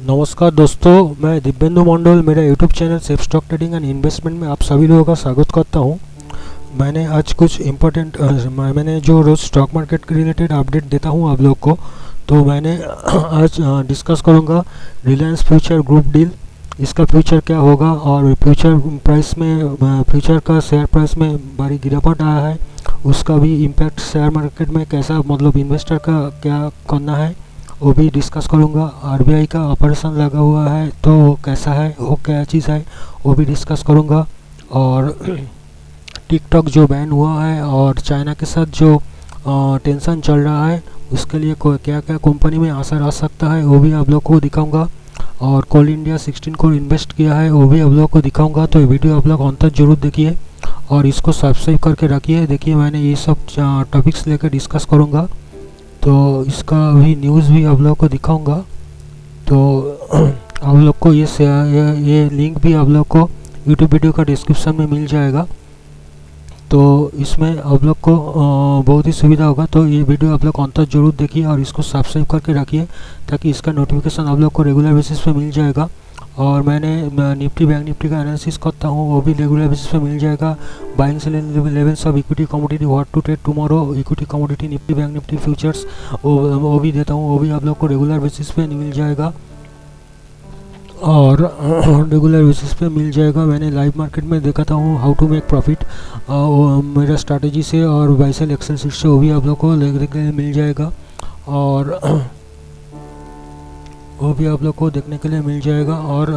नमस्कार दोस्तों, मैं दिव्येंदु मंडल मेरा YouTube channel safe stock trading and investment में आप सभी लोगों का स्वागत करता हूं। मैंने आज कुछ इम्पोर्टेंट मैंने जो रोज़ स्टॉक मार्केट के रिलेटेड अपडेट देता हूं आप लोग को, तो मैंने आज डिस्कस करूंगा रिलायंस फ्यूचर ग्रुप डील। इसका फ्यूचर क्या होगा और फ्यूचर प्राइस में फ्यूचर का शेयर प्राइस में भारी गिरावट आया है, उसका भी इम्पैक्ट शेयर मार्केट में कैसा, मतलब इन्वेस्टर का क्या करना है वो भी डिस्कस करूँगा। आरबीआई का ऑपरेशन लगा हुआ है तो कैसा है, वो क्या चीज़ है वो भी डिस्कस करूँगा। और टिकटॉक जो बैन हुआ है और चाइना के साथ जो टेंशन चल रहा है उसके लिए क्या क्या कंपनी में असर आ सकता है वो भी आप लोग को दिखाऊंगा। और कोल इंडिया 16 करोड़ इन्वेस्ट किया है वो भी आप लोग को दिखाऊंगा, तो ये वीडियो आप लोग अंत तक जरूर देखिए और इसको सब्सक्राइब करके रखिए। देखिए मैंने ये सब टॉपिक्स लेकर डिस्कस करूँगा, तो इसका भी न्यूज़ भी आप लोगों को दिखाऊंगा। तो आप लोग को ये लिंक भी आप लोग को यूट्यूब वीडियो का डिस्क्रिप्शन में मिल जाएगा, तो इसमें आप लोग को बहुत ही सुविधा होगा। तो ये वीडियो आप लोग अंत तक जरूर देखिए और इसको सब्सक्राइब करके रखिए ताकि इसका नोटिफिकेशन आप लोग को रेगुलर बेसिस पे मिल जाएगा। और मैंने निफ्टी बैंक निफ्टी का एनालिसिस करता हूँ वो भी रेगुलर बेसिस पे मिल जाएगा। Buying selling levels of equity commodity what to trade tomorrow, equity commodity Nifty bank Nifty futures वो भी देता हूँ, वो भी आप लोग को रेगुलर बेसिस पे मिल जाएगा और रेगुलर बेसिस पे मिल जाएगा। मैंने लाइव मार्केट में देखा था हूँ हाउ टू मेक प्रॉफिट मेरा स्ट्रैटेजी से और बाय सेल एक्सेल शीट से, वो भी आप लोग को देखने के लिए मिल जाएगा और वो भी आप लोग को देखने के लिए मिल जाएगा। और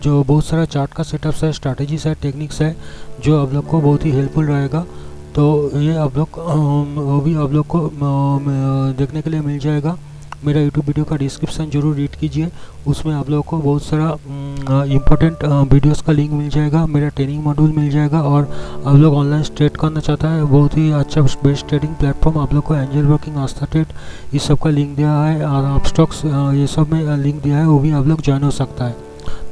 जो बहुत सारा चार्ट का सेटअप्स है, स्ट्रैटेजीज है, टेक्निक्स है जो आप लोग को बहुत ही हेल्पफुल रहेगा, तो ये आप लोग वो भी आप लोग को देखने के लिए मिल जाएगा। मेरा यूट्यूब वीडियो का डिस्क्रिप्शन जरूर रीड कीजिए, उसमें आप लोगों को बहुत सारा इम्पोर्टेंट वीडियोस का लिंक मिल जाएगा, मेरा ट्रेनिंग मॉड्यूल मिल जाएगा। और आप लोग ऑनलाइन ट्रेड करना चाहता है, बहुत ही अच्छा बेस्ट ट्रेडिंग प्लेटफॉर्म आप लोग को एंजल ब्रोकिंग, आस्था ट्रेड, इस सब का लिंक दिया है और आप स्टॉक्स ये सब में लिंक दिया है, वो भी आप लोग ज्वाइन हो सकता है।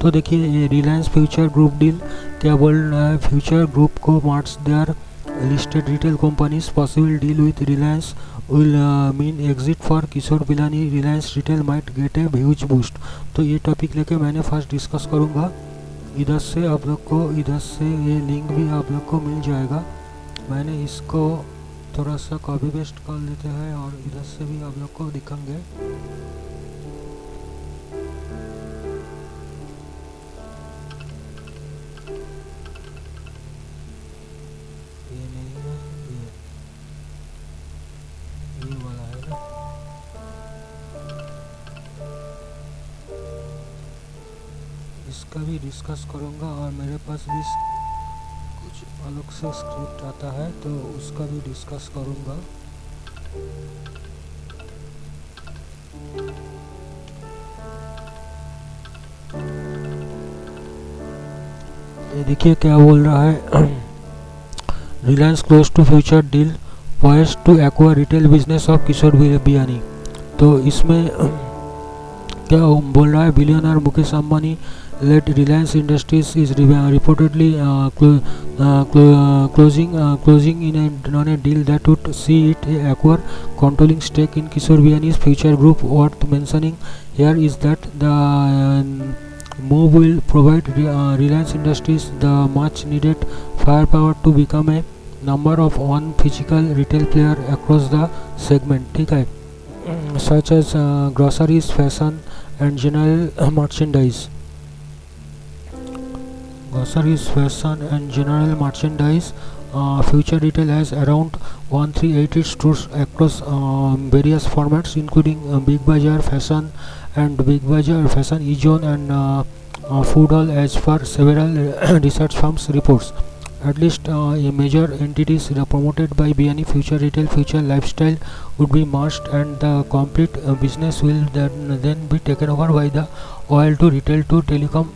तो देखिए ये रिलायंस फ्यूचर ग्रुप डील क्या बोल रहा है। फ्यूचर ग्रुप को marks their listed retail companies possible deal with Reliance will mean exit for Kishore Pilani, Reliance retail might get a huge boost। तो ये टॉपिक लेके मैंने फर्स्ट डिस्कस करूँगा। इधर से आप लोग को, इधर से ये लिंक भी आप लोग को मिल जाएगा। मैंने इसको थोड़ा सा कॉपी पेस्ट कर लेते हैं और इधर से भी आप लोग को दिखाएंगे। इसका भी डिस्कस करूँगा और मेरे पास भी कुछ अलग से स्क्रिप्ट आता है तो उसका भी डिस्कस करूँगा। ये देखिए क्या बोल रहा है। Reliance close to Future deal poised to acquire retail business of Kishore Biyani. तो इसमें क्या बोल रहा है, billionaire Mukesh Ambani led Reliance Industries is reportedly closing on a deal that would see it acquire controlling stake in Kishore Biyani's future group. Worth mentioning here is that the move will provide Reliance Industries the much needed firepower to become a number of one physical retail player across the segment, ठीक है, such as groceries, fashion and general merchandise. Groceries, fashion and general merchandise. Future Retail has around 1,380 stores across various formats including Big Bazaar, Fashion and Big Bazaar, Fashion E-Zone and Food Hall as per several research firms reports. At least a major entities promoted by Biyani Future Retail, Future Lifestyle would be merged and the complete business will then be taken over by the oil to retail to telecom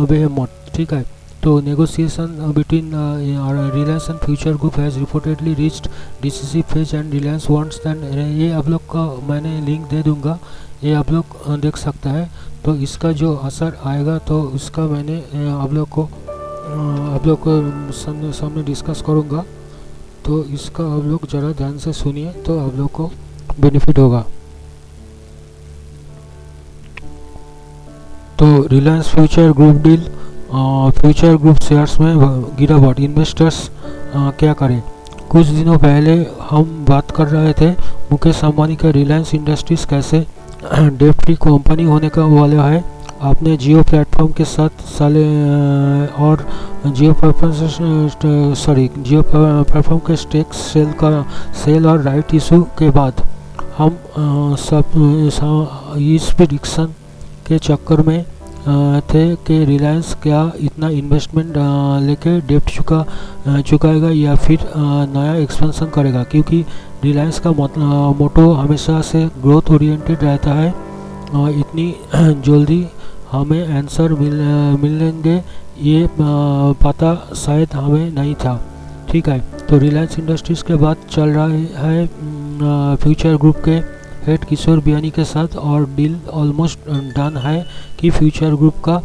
behemoth, ठीक है। तो negotiation between Reliance and Future Group has reportedly reached decisive phase and Reliance wants that। ये आप लोग का मैंने link दे दूंगा, ये आप लोग देख सकता है। तो इसका जो असर आएगा तो उसका मैंने आप लोग को सामने डिस्कस करूँगा, तो इसका आप लोग ज़रा ध्यान से सुनिए तो आप लोग को बेनिफिट होगा। Reliance future group deal, future group shares में गिरावट, इन्वेस्टर्स क्या करें। कुछ दिनों पहले हम बात कर रहे थे मुकेश अंबानी का रिलायंस इंडस्ट्रीज कैसे डेट फ्री कंपनी होने का वाला है। आपने जियो प्लेटफॉर्म के साथ और जियो प्लेटफॉर्म के स्टेक सेल और राइट इशू के बाद हम सब इस प्रेडिक्शन के चक्कर में थे कि रिलायंस क्या इतना इन्वेस्टमेंट लेके डेप्ट चुकाएगा या फिर नया एक्सपेंशन करेगा, क्योंकि रिलायंस का मोटो हमेशा से ग्रोथ ओरिएंटेड रहता है। इतनी जल्दी हमें आंसर मिलेंगे ये पता शायद हमें नहीं था। ठीक है, तो रिलायंस इंडस्ट्रीज़ के बाद चल रहा है फ्यूचर ग्रुप के हेड किशोर बियानी के साथ, और डील ऑलमोस्ट डन है कि फ्यूचर ग्रुप का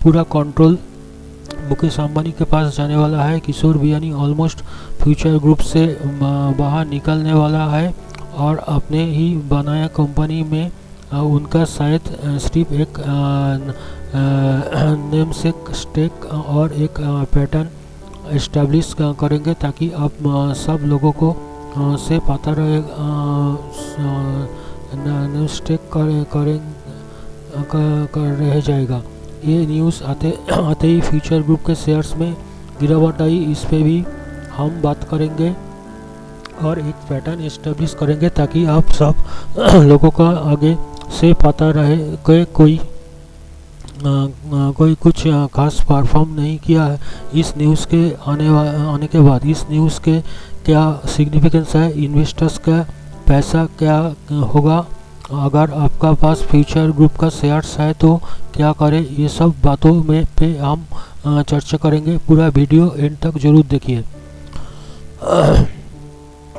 पूरा कंट्रोल मुकेश अंबानी के पास जाने वाला है। Kishore Biyani almost future group से बाहर निकलने वाला है और अपने ही बनाया कंपनी में उनका शायद सिर्फ एक नेम से स्टेक और एक पैटर्न इस्टेब्लिश करेंगे, ताकि आप सब लोगों को से पता रहे स्टेक कर रह जाएगा। ये न्यूज़ आते ही फ्यूचर ग्रुप के शेयर्स में गिरावट आई, इस पे भी हम बात करेंगे और एक पैटर्न इस्टेब्लिश करेंगे ताकि आप सब लोगों का आगे से पता रहे कि कोई कुछ खास परफॉर्म नहीं किया है। इस न्यूज़ के आने के बाद इस न्यूज़ के क्या सिग्निफिकेंस है, इन्वेस्टर्स का पैसा क्या होगा, अगर आपका पास फ्यूचर ग्रुप का शेयर्स है तो क्या करें, ये सब बातों में पे हम चर्चा करेंगे। पूरा वीडियो एंड तक जरूर देखिए।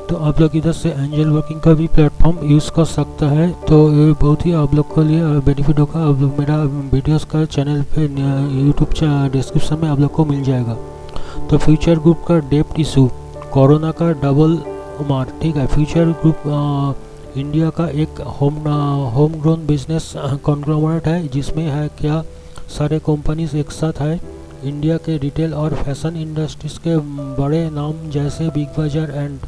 तो आप लोग इधर से एंजल वर्किंग का भी प्लेटफॉर्म यूज़ कर सकता है, तो ये बहुत ही आप लोग के लिए बेनिफिट होगा। आप लोग मेरा वीडियोस का चैनल पे यूट्यूब डिस्क्रिप्शन में आप लोग को मिल जाएगा। तो फ्यूचर ग्रुप का डेप्ट इशू, कोरोना का डबल मार। ठीक है, फ्यूचर ग्रुप इंडिया का एक होम ग्रोन बिजनेस कॉन्ग्लोमरेट है, जिसमें है क्या सारे कंपनीज एक साथ है। इंडिया के रिटेल और फैशन इंडस्ट्रीज के बड़े नाम जैसे बिग बाजार एंड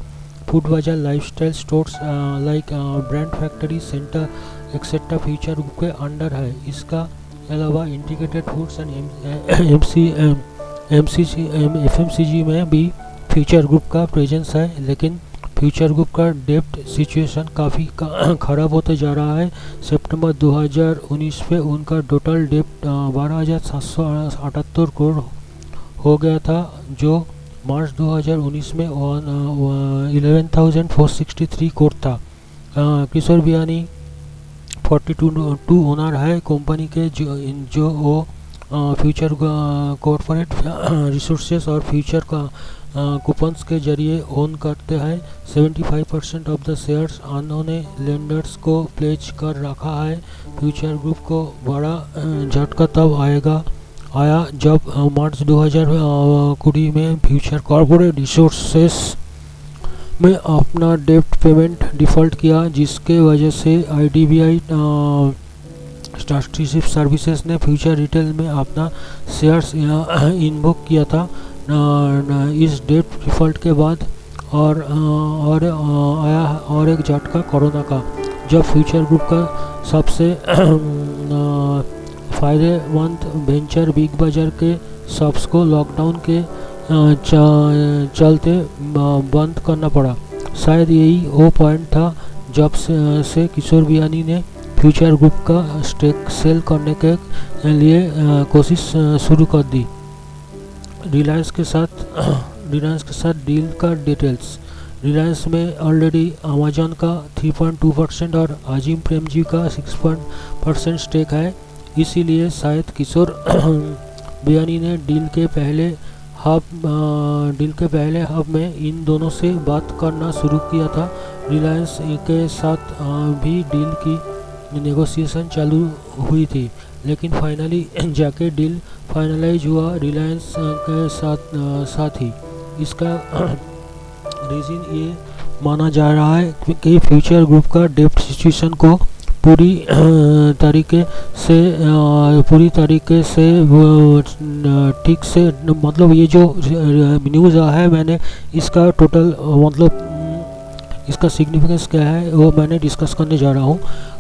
फूड बाजार, lifestyle stores like brand factory centre etcetera future group के अंडर है। इसका अलावा इंटीग्रेटेड फूड्स एंड FMCG में भी फ्यूचर ग्रुप का प्रेजेंस है, लेकिन फ्यूचर ग्रुप का डेब्ट सिचुएशन काफ़ी ख़राब होते जा रहा है। सितंबर 2019 पे उनका टोटल डेब्ट 12,778 करोड़ हो गया था, जो मार्च 2019 में 11,463 करोड़ था। किशोर बियानी 42 ओनर है कंपनी के, जो वो फ्यूचर कॉर्पोरेट रिसोर्सेज और फ्यूचर का कूपन्स के जरिए ओन करते हैं। 75% ऑफ द शेयर्स उन्होंने लेंडर्स को प्लेज कर रखा है। फ्यूचर ग्रुप को बड़ा झटका तब आया जब मार्च 2020 में फ्यूचर कॉर्पोरेट रिसोर्सेस में अपना डेब्ट पेमेंट डिफ़ॉल्ट किया, जिसके वजह से IDBI स्ट्रक्चरशिप सर्विसेज ने फ्यूचर रिटेल में अपना शेयर्स इन्वोक किया था। इस डेब्ट डिफ़ॉल्ट के बाद आया और एक झटका कोरोना का, जब फ्यूचर ग्रुप का सबसे फायदेमंद वेंचर बिग बाजार के शॉप्स को लॉकडाउन के चलते बंद करना पड़ा। शायद यही वो पॉइंट था जब से किशोर बियानी ने फ्यूचर ग्रुप का स्टेक सेल करने के लिए कोशिश शुरू कर दी। रिलायंस के साथ डील का डिटेल्स। रिलायंस में ऑलरेडी अमेजन का 3.2% और अजीम प्रेमजी का 6% स्टेक है, इसीलिए शायद किशोर बियानी ने डील के पहले हाफ में इन दोनों से बात करना शुरू किया था। रिलायंस के साथ भी डील की नेगोशिएशन चालू हुई थी, लेकिन फाइनली जाके डील फाइनलाइज हुआ रिलायंस के साथ ही। इसका रीज़न ये माना जा रहा है कि फ्यूचर ग्रुप का डेब्ट सिचुएशन को पूरी तरीके से ठीक से मतलब ये जो न्यूज़ है मैंने इसका टोटल मतलब इसका सिग्निफिकेंस क्या है वो मैंने डिस्कस करने जा रहा हूँ।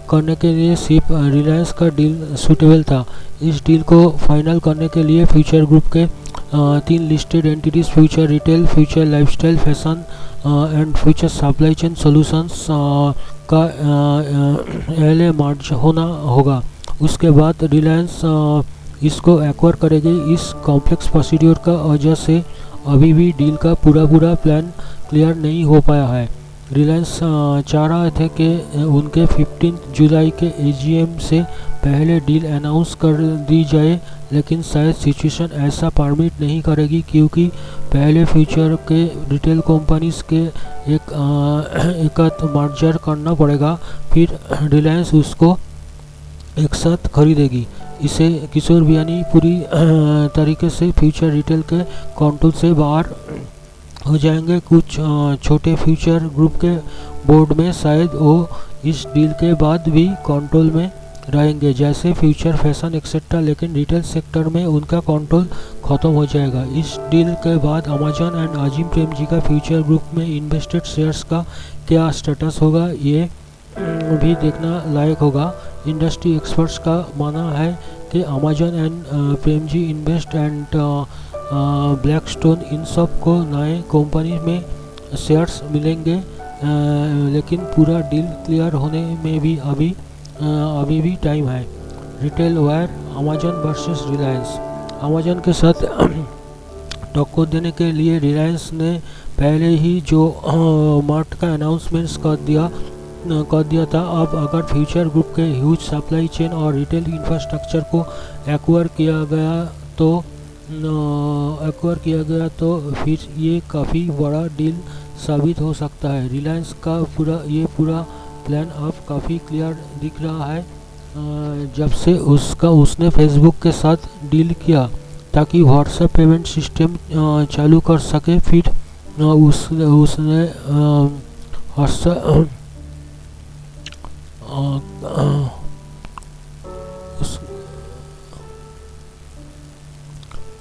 करने के लिए सिर्फ रिलायंस का डील सूटेबल था। इस डील को फाइनल करने के लिए फ्यूचर ग्रुप के 3 listed entities future retail, future lifestyle fashion and future supply chain solutions का एलए मर्ज होना होगा। उसके बाद रिलायंस इसको एक्वायर करेगी। इस कॉम्प्लेक्स प्रोसीड्योर का वजह से अभी भी डील का पूरा प्लान क्लियर नहीं हो पाया है। रिलायंस चाह रहे थे कि उनके 15 जुलाई के एजीएम से पहले डील अनाउंस कर दी जाए, लेकिन शायद सिचुएशन ऐसा परमिट नहीं करेगी क्योंकि पहले फ्यूचर के रिटेल कंपनीज के एक मर्जर करना पड़ेगा, फिर रिलायंस उसको एक साथ खरीदेगी। इसे किशोर बियानी पूरी तरीके से फ्यूचर रिटेल के कंट्रोल से बाहर हो जाएंगे। कुछ छोटे फ्यूचर ग्रुप के बोर्ड में शायद वो इस डील के बाद भी कंट्रोल में रहेंगे, जैसे फ्यूचर फैशन एक्सेट्रा, लेकिन रिटेल सेक्टर में उनका कंट्रोल ख़त्म हो जाएगा। इस डील के बाद अमेजन एंड अजीम प्रेमजी का फ्यूचर ग्रुप में इन्वेस्टेड शेयर्स का क्या स्टेटस होगा ये भी देखना लायक होगा। इंडस्ट्री एक्सपर्ट्स का मानना है कि Amazon and Premji invest and Blackstone इन सब को नए कंपनी में शेयर्स मिलेंगे, लेकिन पूरा डील क्लियर होने में भी अभी भी टाइम है। Retail wire Amazon versus Reliance. Amazon के साथ टक्कर देने के लिए रिलायंस ने पहले ही जो मार्ट का अनाउंसमेंट्स कर दिया था। अब अगर फ्यूचर ग्रुप के ह्यूज सप्लाई चेन और रिटेल इंफ्रास्ट्रक्चर को एक्वायर किया गया तो फिर ये काफ़ी बड़ा डील साबित हो सकता है। रिलायंस का पूरा प्लान अब काफ़ी क्लियर दिख रहा है जब से उसने फेसबुक के साथ डील किया ताकि व्हाट्सएप पेमेंट सिस्टम चालू कर सके। फिर उसने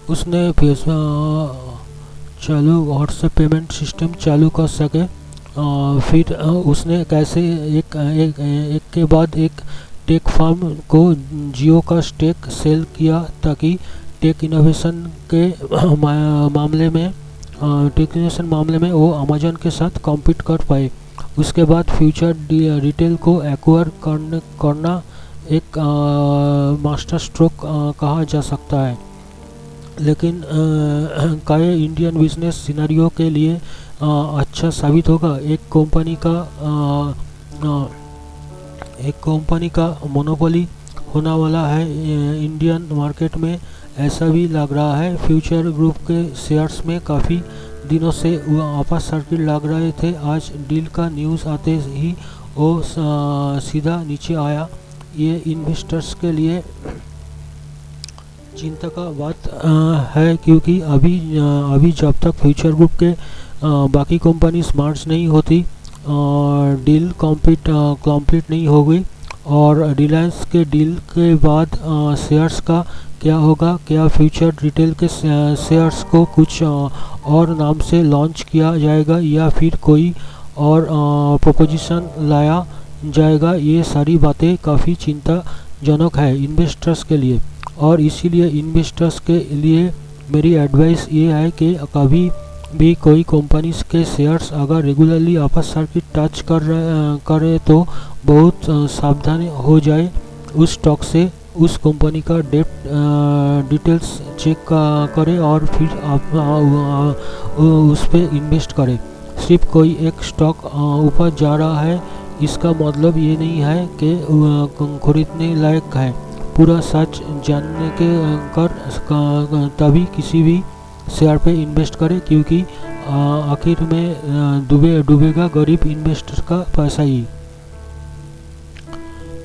उसने व्हाट्सएप पेमेंट सिस्टम चालू कर सके। फिर उसने कैसे एक के बाद एक टेक फर्म को जियो का स्टेक सेल किया ताकि टेक इनोवेशन मामले में वो अमेजन के साथ कॉम्पीट कर पाए। उसके बाद फ्यूचर रिटेल को एक्वायर करना एक मास्टर स्ट्रोक कहा जा सकता है, लेकिन क्या इंडियन बिजनेस सिनेरियो के लिए अच्छा साबित होगा। एक कंपनी का मोनोपोली होने वाला है इंडियन मार्केट में, ऐसा भी लग रहा है। फ्यूचर ग्रुप के शेयर्स में काफ़ी दिनों से वापस सर्किट लग रहे थे। आज डील का न्यूज़ आते ही वो सीधा नीचे आया। ये इन्वेस्टर्स के लिए चिंता का बात है क्योंकि अभी जब तक फ्यूचर ग्रुप के बाकी कंपनी मर्ज नहीं होती डील कंप्लीट नहीं होगी। और रिलायंस के डील के बाद शेयर्स का क्या होगा? क्या फ्यूचर रिटेल के शेयर्स को कुछ और नाम से लॉन्च किया जाएगा या फिर कोई और प्रोपोजिशन लाया जाएगा? ये सारी बातें काफ़ी चिंताजनक है इन्वेस्टर्स के लिए। और इसीलिए इन्वेस्टर्स के लिए मेरी एडवाइस ये है कि कभी भी कोई कंपनीज के शेयर्स अगर रेगुलरली अपर सर्किट टच करे तो बहुत सावधानी हो जाए। उस स्टॉक से उस कंपनी का डेप्ट डिटेल्स चेक करें और फिर उस पर इन्वेस्ट करें। सिर्फ कोई एक स्टॉक ऊपर जा रहा है इसका मतलब ये नहीं है कि खरीदने लायक है। पूरा सच जानने के कर तभी किसी भी शेयर पे इन्वेस्ट करें, क्योंकि आखिर में डूबेगा गरीब इन्वेस्टर का पैसा ही।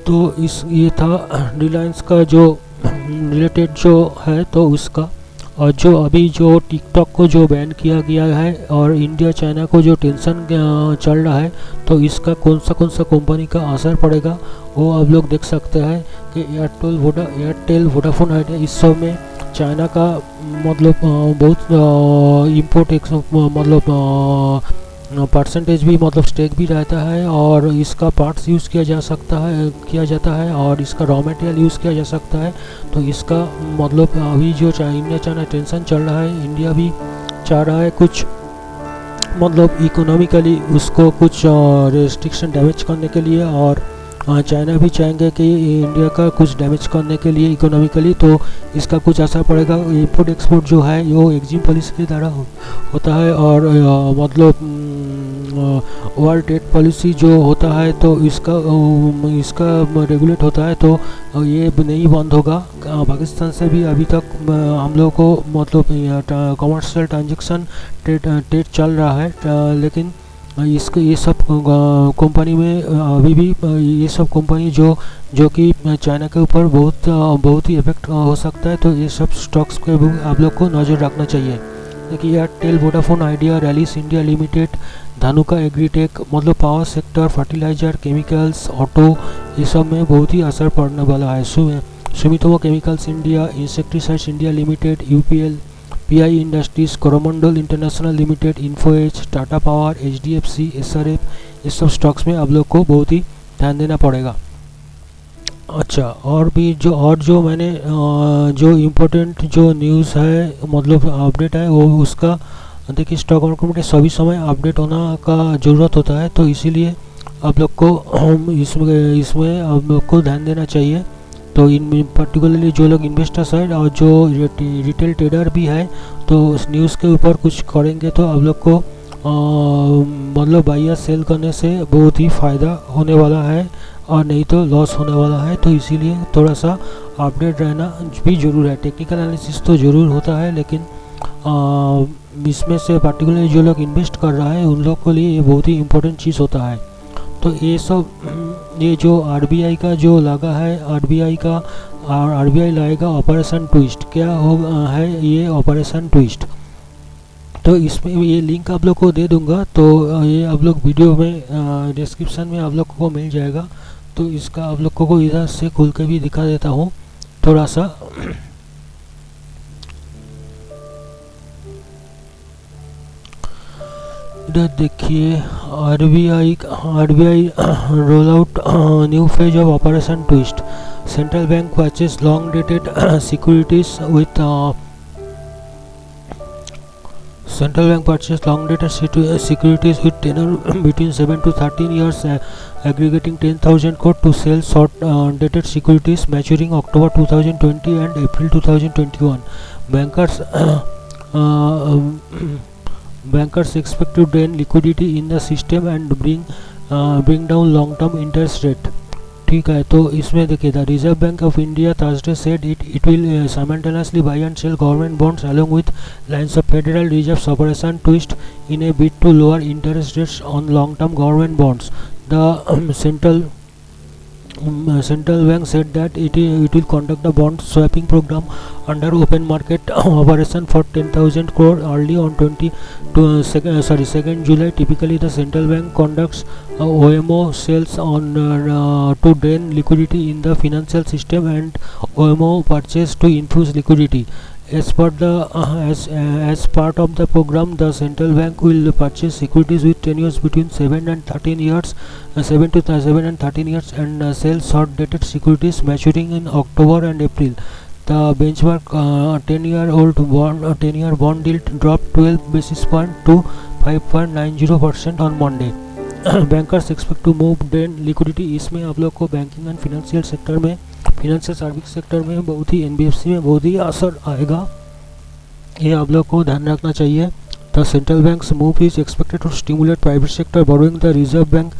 तो ये था रिलायंस का जो रिलेटेड जो है तो उसका। और जो अभी जो टिकटॉक को जो बैन किया गया है और इंडिया चाइना को जो टेंशन चल रहा है तो इसका कौन सा कंपनी का असर पड़ेगा वो आप लोग देख सकते हैं कि एयरटेल वोडाफोन आइडिया इस सब में चाइना का मतलब बहुत इम्पोर्ट मतलब परसेंटेज भी मतलब स्टेक भी रहता है, और इसका पार्ट्स यूज़ किया जाता है और इसका रॉ मटेरियल यूज़ किया जा सकता है। तो इसका मतलब अभी जो इंडिया चाइना टेंशन चल रहा है, इंडिया भी चाह रहा है कुछ मतलब इकोनॉमिकली उसको कुछ रेस्ट्रिक्शन डैमेज करने के लिए, और चाइना भी चाहेंगे कि इंडिया का कुछ डैमेज करने के लिए इकोनॉमिकली, तो इसका कुछ असर पड़ेगा। इंपोर्ट एक्सपोर्ट जो है वो एग्जिम पॉलिसी के द्वारा होता है, और मतलब वर्ल्ड ट्रेड पॉलिसी जो होता है तो इसका रेगुलेट होता है, तो ये नहीं बंद होगा। पाकिस्तान से भी अभी तक हम लोग को मतलब कमर्शियल ट्रांजेक्शन ट्रेड चल रहा है, लेकिन इसके ये सब कंपनी में अभी भी ये सब कंपनी जो कि चाइना के ऊपर बहुत ही इफेक्ट हो सकता है, तो ये सब स्टॉक्स पे भी आप लोग को नज़र रखना चाहिए। देखिए Airtel Vodafone Idea, Rallis India limited, Dhanuka Agritech, मतलब power sector, fertiliser, chemicals, auto, ये सब में बहुत ही असर पड़ने वाला है। Sumitomo chemicals India, insecticides India limited, UPL, PI industries, Coromandel international limited, Info Edge, Tata power, HDFC, SRF, इस सब स्टॉक्स में आप लोग को बहुत ही ध्यान देना पड़ेगा। अच्छा, और जो मैंने जो इम्पोर्टेंट जो न्यूज़ है मतलब अपडेट है वो उसका देखिए स्टॉक मार्केट में सभी समय अपडेट होना का ज़रूरत होता है, तो इसीलिए आप लोग को इसमें आप लोग को ध्यान देना चाहिए। तो इन पर्टिकुलरली जो लोग इन्वेस्टर्स हैं और जो रिटेल ट्रेडर भी है, तो उस न्यूज़ के ऊपर कुछ करेंगे तो आप लोग को मतलब बाई या सेल करने से बहुत ही फ़ायदा होने वाला है, और नहीं तो लॉस होने वाला है। तो इसीलिए थोड़ा सा अपडेट रहना भी ज़रूर है। टेक्निकल एनालिसिस तो ज़रूर होता है, लेकिन इसमें से पर्टिकुलरली जो लोग इन्वेस्ट कर रहा है उन लोग के लिए ये बहुत ही इम्पोर्टेंट चीज़ होता है। तो ये सब ये जो आरबीआई का जो लगा है, आरबीआई लाएगा ऑपरेशन ट्विस्ट। क्या है ये ऑपरेशन ट्विस्ट? तो इसमें ये लिंक आप लोग को दे दूंगा, तो ये आप लोग वीडियो में डिस्क्रिप्शन में आप लोग को मिल जाएगा। तो इसका आप लोग को इधर से खोल के भी दिखा देता हूँ थोड़ा सा। इधर देखिए RBI roll out new phase of operation twist. Central bank purchase long dated securities with Central Bank purchased long-dated securities with tenor between 7 to 13 years, aggregating 10,000 crore to sell short-dated securities maturing October 2020 and April 2021. Bankers expect to drain liquidity in the system and bring down long-term interest rate. ठीक है, तो इसमें देखिए the Reserve Bank of India Thursday said it will simultaneously buy and sell government bonds along with lines of Federal Reserve operation twist in a bid to lower interest rates on long term government bonds. The central bank said that it will conduct a bond swapping program under open market operation for 10,000 crore early on 2nd July. Typically the central bank conducts OMO sales on to drain liquidity in the financial system, and OMO purchase to infuse liquidity. As part of the program, the central bank will purchase securities with tenures between 7 and 13 years, and sell short-dated securities maturing in October and April. The benchmark 10-year bond yield dropped 12 basis points to 5.90% on Monday. Bankers expect to move drain liquidity. इसमें आप लोग को banking and financial sector में, financial service sector में बहुत ही NBFC में बहुत ही असर आएगा, ये आप लोग को ध्यान रखना चाहिए। The central bank's move is expected to stimulate private sector borrowing. The Reserve Bank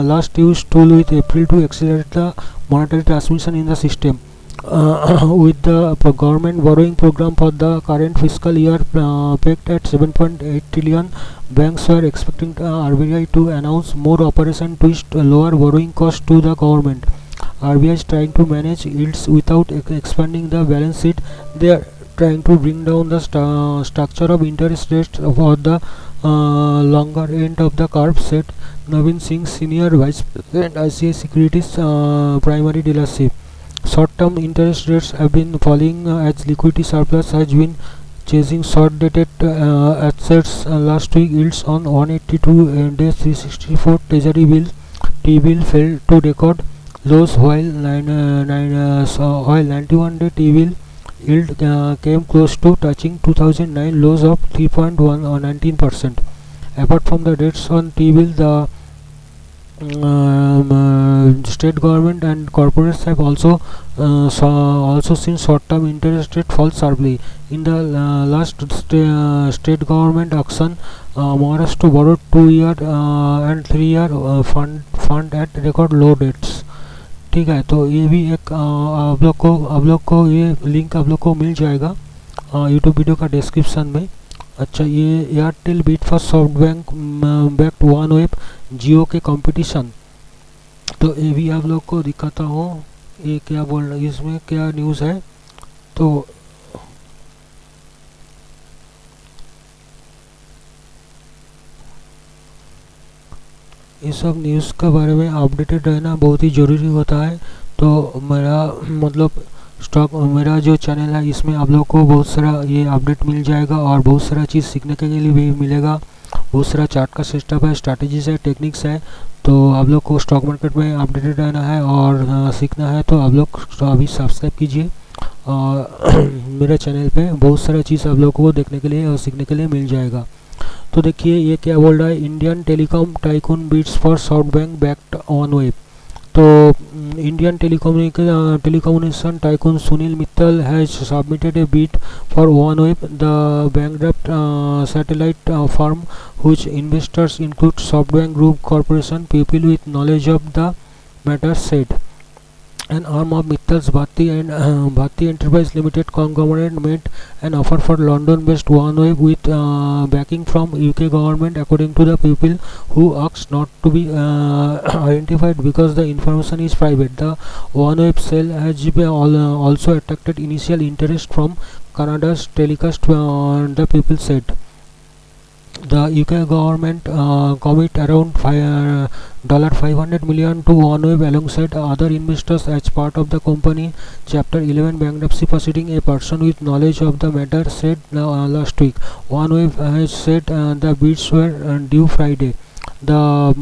last used tool with April to accelerate the monetary transmission in the system. With the government borrowing program for the current fiscal year pegged at 7.8 trillion, banks were expecting RBI to announce more operation twist lower borrowing cost to the government. RBI is trying to manage yields without expanding the balance sheet. They are trying to bring down the structure of interest rates for the longer end of the curve, said Navin Singh, Senior Vice President, ICICI Securities Primary Dealership. Short-term interest rates have been falling as liquidity surplus has been chasing short-dated assets. Last week, yields on 182-day 364 Treasury bill T-bill fell to record lows, while 91-day T-bill yield came close to touching 2009 lows of 3.1 or 19%. Apart from the rates on T-bill, the state government and corporates have also seen short-term interest rate fall sharply. In the last state government auction, Maharashtra borrowed 2-year and 3-year fund at record low rates. ठीक है, तो ये भी एक आप लोग को ये लिंक आप लोग को मिल जाएगा यूट्यूब वीडियो का डिस्क्रिप्शन में. अच्छा, ये Airtel bid for SoftBank backed OneWeb Jio के कंपटीशन. तो ये भी आप लोग को दिखाता हूँ ये क्या बोल रहा है, इसमें क्या न्यूज़ है. तो ये सब न्यूज़ के बारे में अपडेटेड रहना बहुत ही ज़रूरी होता है. तो मेरा मतलब मेरा जो चैनल है इसमें आप लोग को बहुत सारा ये अपडेट मिल जाएगा और बहुत सारा चीज़ सीखने के लिए भी मिलेगा. बहुत सारा चार्ट का सिस्टम है, स्ट्रैटेजीज है, टेक्निक्स है. तो आप लोग को स्टॉक मार्केट में अपडेटेड रहना है और सीखना है तो आप लोग अभी सब्सक्राइब कीजिए. मेरे चैनल पे बहुत सारा चीज़ आप लोग को देखने के लिए और सीखने के लिए मिल जाएगा. तो देखिए ये क्या बोल रहा है, Indian telecom tycoon bids for SoftBank backed OneWeb. तो Indian telecommunication tycoon Sunil Mittal has submitted a bid for OneWeb, the bankrupt satellite firm whose investors include SoftBank Group Corporation. People with knowledge of the matter said. An arm of Mittal's Bharti Enterprise Limited conglomerate made an offer for London-based OneWeb with backing from UK government, according to the people who asked not to be identified because the information is private. The OneWeb sale has also attracted initial interest from Canada's telecast, the people said. The UK government commit around $500 million to OneWeb alongside other investors as part of the company Chapter 11 bankruptcy proceeding, a person with knowledge of the matter said last week. OneWeb has said the bids were due Friday. The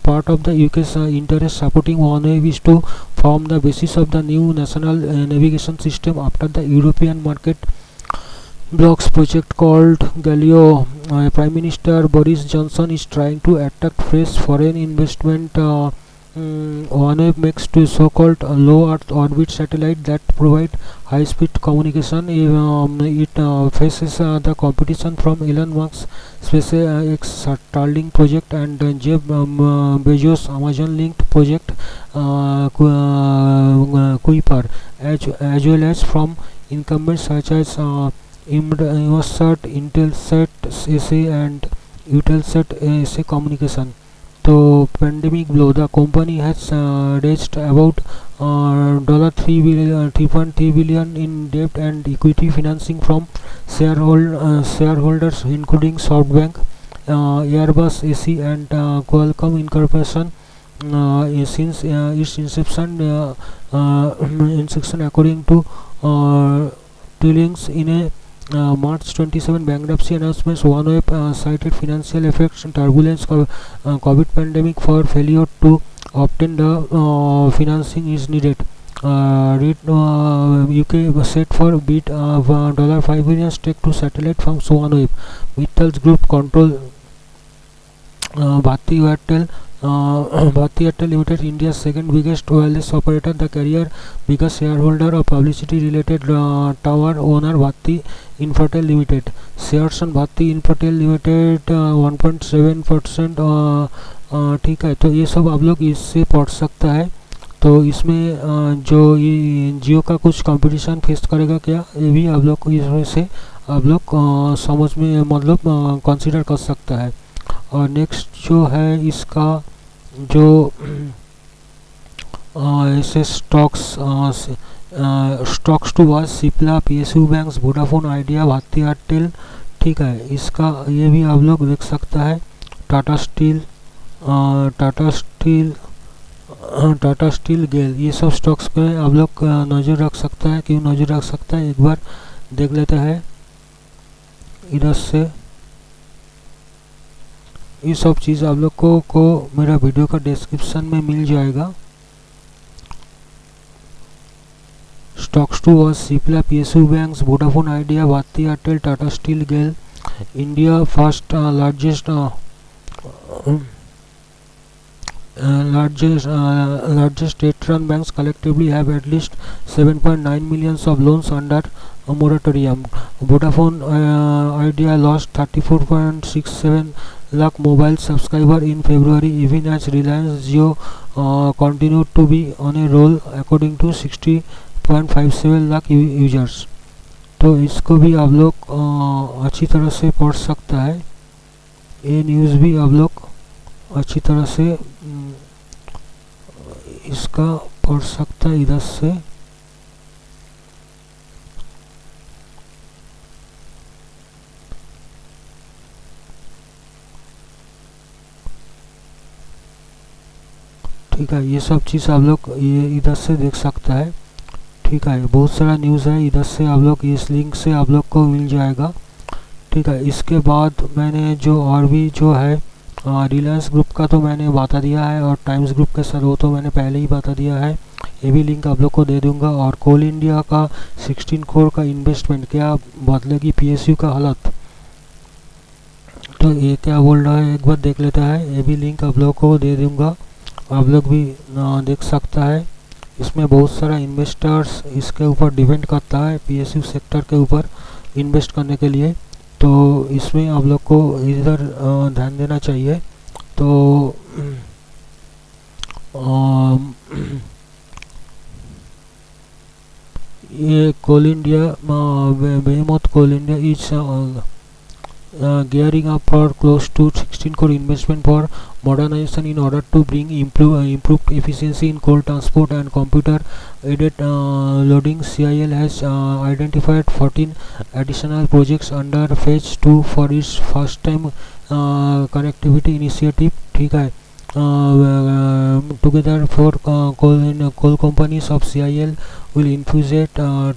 part of the UK's interest supporting OneWeb is to form the basis of the new national navigation system after the European market blocks project called Galileo. Prime Minister Boris Johnson is trying to attract fresh foreign investment. OneWeb makes to so-called low Earth orbit satellite that provide high-speed communication. It faces the competition from Elon Musk's SpaceX Starlink project and Jeff Bezos' Amazon-linked project Kuiper, as well as from incumbents such as Inmarsat, Intelsat SA and Eutelsat SA Communication. So pandemic blow, the company has raised about $3.3 billion in debt and equity financing from shareholders including SoftBank, Airbus AC and Qualcomm Incorporation since its inception, according to Tillings in a March 27 bankruptcy announcements. OneWeb cited financial effects, turbulence, COVID pandemic for failure to obtain the financing is needed. UK set for bid of $5 billion stake to satellite firm OneWeb. Mittal's group control Bharti Airtel Limited, India's second biggest wireless operator, the carrier biggest shareholder of publicity related tower owner Bharti Infratel Limited. Shares on Bharti Infratel Limited 1.7%. ठीक है, तो ये सब आप लोग इससे पढ़ सकता है. तो इसमें जो ये जियो का कुछ कंपटीशन फेस करेगा क्या, ये भी आप लोग को इसमें से आप लोग समझ में मतलब कंसीडर कर सकता है. और नेक्स्ट जो है इसका जो ऐसे stocks stocks to watch Cipla, PSU banks, Vodafone Idea, Bharti Airtel. ठीक है, इसका ये भी आप लोग देख सकता है। Tata steel, Tata steel, Tata steel, GAIL, ये सब स्टॉक्स पे आप लोग नज़र रख सकता है। क्यों नज़र रख सकता है, एक बार देख लेते हैं इधर से। ये सब चीज़ आप लोग को मेरा वीडियो का डिस्क्रिप्शन में मिल जाएगा। Stocks to watch Cipla, PSU banks, Vodafone Idea, Bharti Airtel, Tata steel, GAIL. India first largest state-run banks collectively have at least 7.9 millions of loans under a moratorium. Vodafone Idea lost 34.67 lakh mobile subscriber in February, even as Reliance Jio continued to be on a roll, according to 60.57 lakh users. तो इसको भी आप लोग अच्छी तरह से पढ़ सकता है। ये न्यूज़ भी आप लोग अच्छी तरह से इसका पढ़ सकता है इधर से। ठीक है, ये सब चीज़ आप लोग ये इधर से देख सकता है। ठीक है, बहुत सारा न्यूज़ है इधर से, आप लोग इस लिंक से आप लोग को मिल जाएगा। ठीक है, इसके बाद मैंने जो और भी जो है रिलायंस ग्रुप का तो मैंने बता दिया है, और टाइम्स ग्रुप के सर वो तो मैंने पहले ही बता दिया है। ये भी लिंक आप लोग को दे दूंगा। और कोल इंडिया का 16 करोड़ का इन्वेस्टमेंट क्या बदलेगी PSU का हालत, तो ये क्या बोल रहा है एक बार देख लेता है। ये भी लिंक आप लोग को दे दूंगा, आप लोग भी देख सकता है। इसमें बहुत सारा इन्वेस्टर्स इसके ऊपर डिपेंड करता है, PSU सेक्टर के ऊपर इन्वेस्ट करने के लिए। तो इसमें आप लोग को इधर ध्यान देना चाहिए। तो ये Coal India, behemoth Coal India is gearing up for close to 16 crore investment for modernization in order to bring improved efficiency in coal transport and computer aided loading. CIL has identified 14 additional projects under phase 2 for its first time connectivity initiative. ठीक है, together for coal companies of CIL will infuse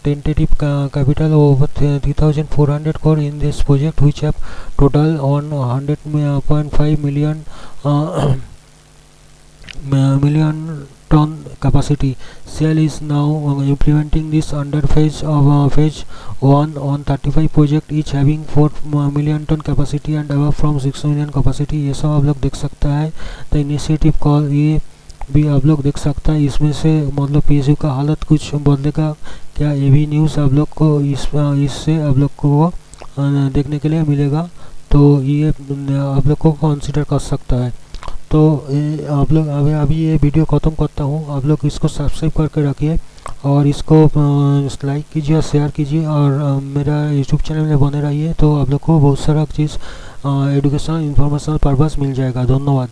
tentative capital of over 3,400 crore in this project, which have total on 100.5 million ton capacity. CIL is now implementing this under phase 1 on 35 project, each having 4 million ton capacity and above from 6 million capacity. ये सब आप लोग देख सकता है। The initiative call ये भी आप लोग देख सकता है। इसमें से मतलब PSU का हालत कुछ बदलेगा क्या, ये भी न्यूज़ आप लोग को इससे आप लोग को देखने के लिए मिलेगा। तो ये आप लोग को कंसिडर कर सकता है। तो आप लोग अभी ये वीडियो ख़त्म करता हूँ। आप लोग इसको सब्सक्राइब करके रखिए और इसको लाइक कीजिए और शेयर कीजिए, और मेरा यूट्यूब चैनल में बने रहिए। तो आप लोग को बहुत सारा चीज़ एजुकेशनल इंफॉर्मेशनल पर्पस मिल जाएगा। धन्यवाद।